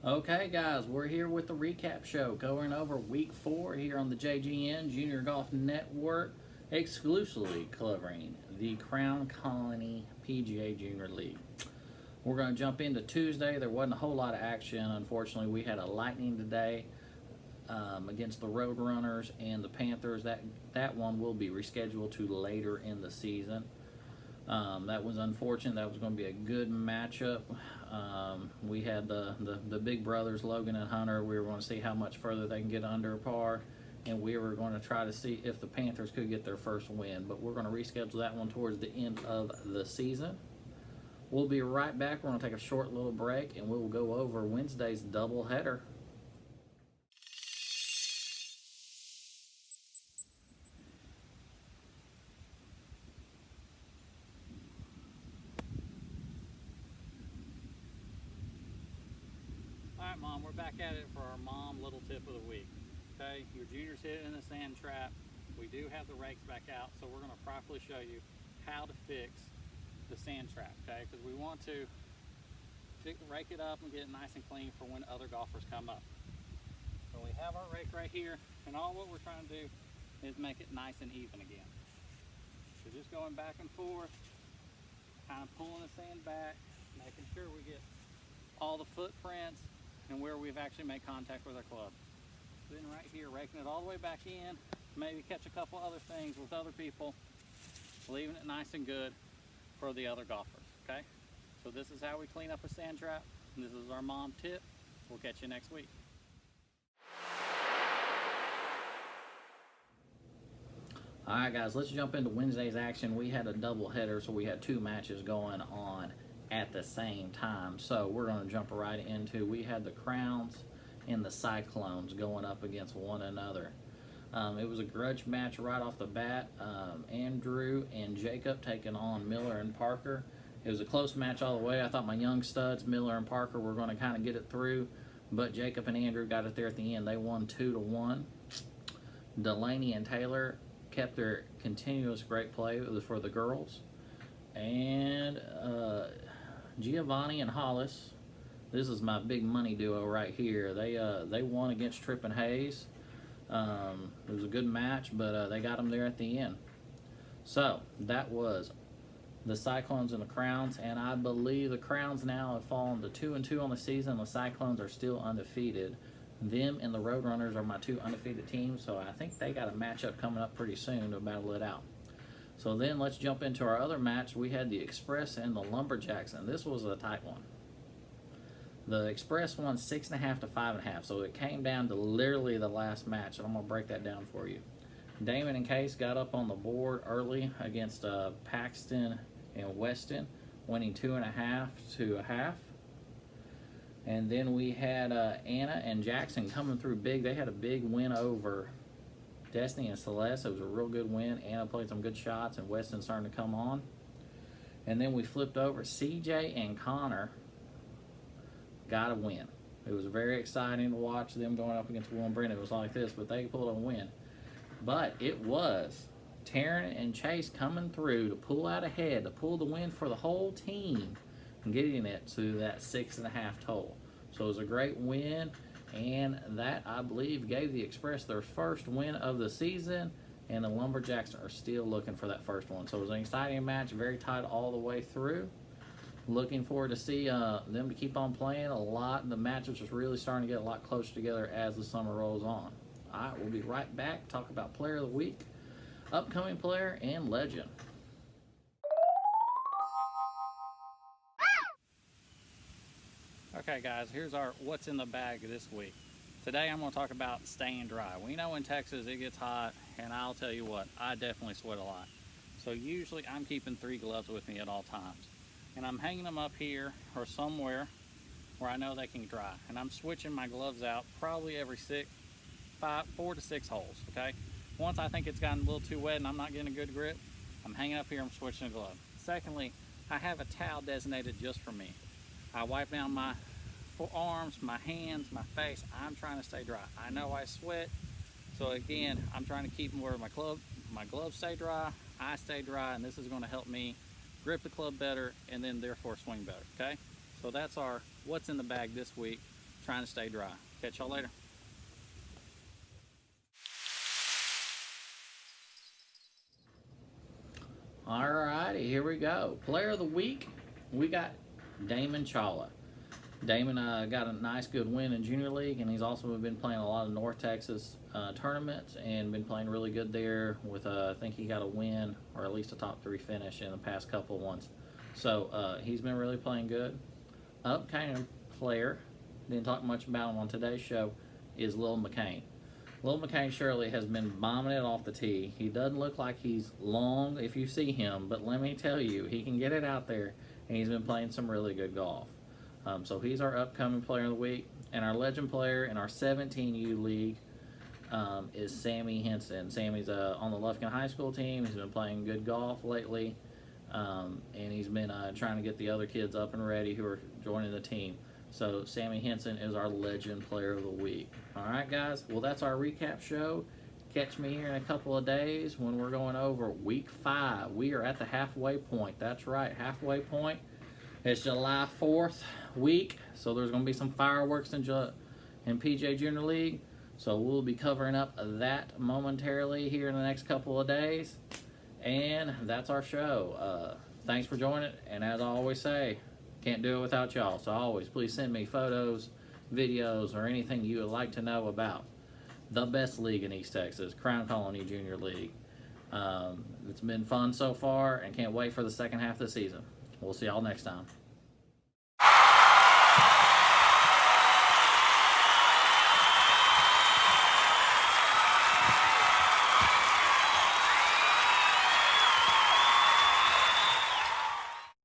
Okay, guys, we're here with the recap show going over week 4 here on the JGN Junior Golf Network, exclusively covering the Crown Colony PGA Junior League. We're going to jump into Tuesday. There wasn't a whole lot of action. Unfortunately, we had a lightning today against the Roadrunners and the Panthers. That one will be rescheduled to later in the season. That was unfortunate. That was going to be a good matchup. We had the big brothers, Logan and Hunter. We were going to see how much further they can get under par, and we were going to try to see if the Panthers could get their first win. But we're going to reschedule that one towards the end of the season. We'll be right back. We're going to take a short little break, and we will go over Wednesday's doubleheader. Alright, Mom, we're back at it for our mom little tip of the week. Okay, your junior's hit in a sand trap. We do have the rakes back out, so we're going to properly show you how to fix the sand trap, okay? Because we want to rake it up and get it nice and clean for when other golfers come up. So we have our rake right here, and all what we're trying to do is make it nice and even again. So just going back and forth, kind of pulling the sand back, making sure we get all the footprints and where we've actually made contact with our club. Then right here, raking it all the way back in, maybe catch a couple other things with other people, leaving it nice and good for the other golfers, okay? So this is how we clean up a sand trap, and this is our mom tip. We'll catch you next week. All right, guys, let's jump into Wednesday's action. We had a double header, so we had 2 matches going on at the same time. So we're going to jump right into, we had the Crowns and the Cyclones going up against one another. It was a grudge match right off the bat. Andrew and Jacob taking on Miller and Parker. It was a close match all the way. I thought my young studs, Miller and Parker, were going to kind of get it through, but Jacob and Andrew got it there at the end. They won 2-1. Delaney and Taylor kept their continuous great play. It was for the girls. And Giovanni and Hollis, this is my big money duo right here. They won against Tripp and Hayes. It was a good match, but they got them there at the end. So that was the Cyclones and the Crowns, and I believe the Crowns now have fallen to 2-2 on the season. The Cyclones are still undefeated. Them and the Roadrunners are my 2 undefeated teams, so I think they got a matchup coming up pretty soon to battle it out. So then let's jump into our other match. We had the Express and the Lumberjacks, and this was a tight one. The Express won 6.5 to 5.5, so it came down to literally the last match, and I'm going to break that down for you. Damon and Case got up on the board early against Paxton and Weston, winning 2.5 to 1/2. And then we had Anna and Jackson coming through big. They had a big win over Destiny and Celeste. It was a real good win. Anna played some good shots, and Weston's starting to come on. And then we flipped over. CJ and Connor got a win. It was very exciting to watch them going up against Will and Brennan. It was like this, but they pulled a win. But it was Taryn and Chase coming through to pull out ahead, to pull the win for the whole team, and getting it to that 6.5 total. So it was a great win, and that, I believe, gave the Express their first win of the season, and the Lumberjacks are still looking for that first one. So it was an exciting match, very tight all the way through. Looking forward to see them to keep on playing a lot. The matches are really starting to get a lot closer together as the summer rolls on. All right, we'll be right back, talk about Player of the Week, upcoming player, and legend. Okay, guys, here's our what's in the bag this week. Today I'm going to talk about staying dry. We know in Texas it gets hot, and I'll tell you what, I definitely sweat a lot. So usually I'm keeping 3 gloves with me at all times. And I'm hanging them up here or somewhere where I know they can dry. And I'm switching my gloves out probably every 4 to 6 holes, okay? Once I think it's gotten a little too wet and I'm not getting a good grip, I'm hanging up here, I'm switching a glove. Secondly, I have a towel designated just for me. I wipe down my forearms, my hands, my face. I'm trying to stay dry. I know I sweat, so again, I'm trying to keep them where my gloves stay dry, I stay dry, and this is going to help me grip the club better and then therefore swing better, okay? So that's our what's in the bag this week. trying to stay dry. Catch y'all later. Alrighty, here we go. Player of the week, we got Damon Chawla. Damon got a nice good win in Junior League, and he's also been playing a lot of North Texas tournaments and been playing really good there with, I think he got a win or at least a top 3 finish in the past couple ones. So he's been really playing good. Upcoming player, didn't talk much about him on today's show, is Lil McCain. Lil McCain Shirley has been bombing it off the tee. He doesn't look like he's long if you see him, but let me tell you, he can get it out there, and he's been playing some really good golf. So he's our upcoming player of the week. And our legend player in our 17U league is Sammy Henson. Sammy's on the Lufkin High School team. He's been playing good golf lately, and he's been trying to get the other kids up and ready who are joining the team. So Sammy Henson is our legend player of the week. All right, guys. Well, that's our recap show. Catch me here in a couple of days when we're going over week 5. We are at the halfway point. That's right, halfway point. It's July 4th week, so there's going to be some fireworks in PJ Junior League. So we'll be covering up that momentarily here in the next couple of days. And that's our show. Thanks for joining, and as I always say, can't do it without y'all. So always, please send me photos, videos, or anything you would like to know about the best league in East Texas, Crown Colony Junior League. It's been fun so far, and can't wait for the second half of the season. We'll see y'all next time.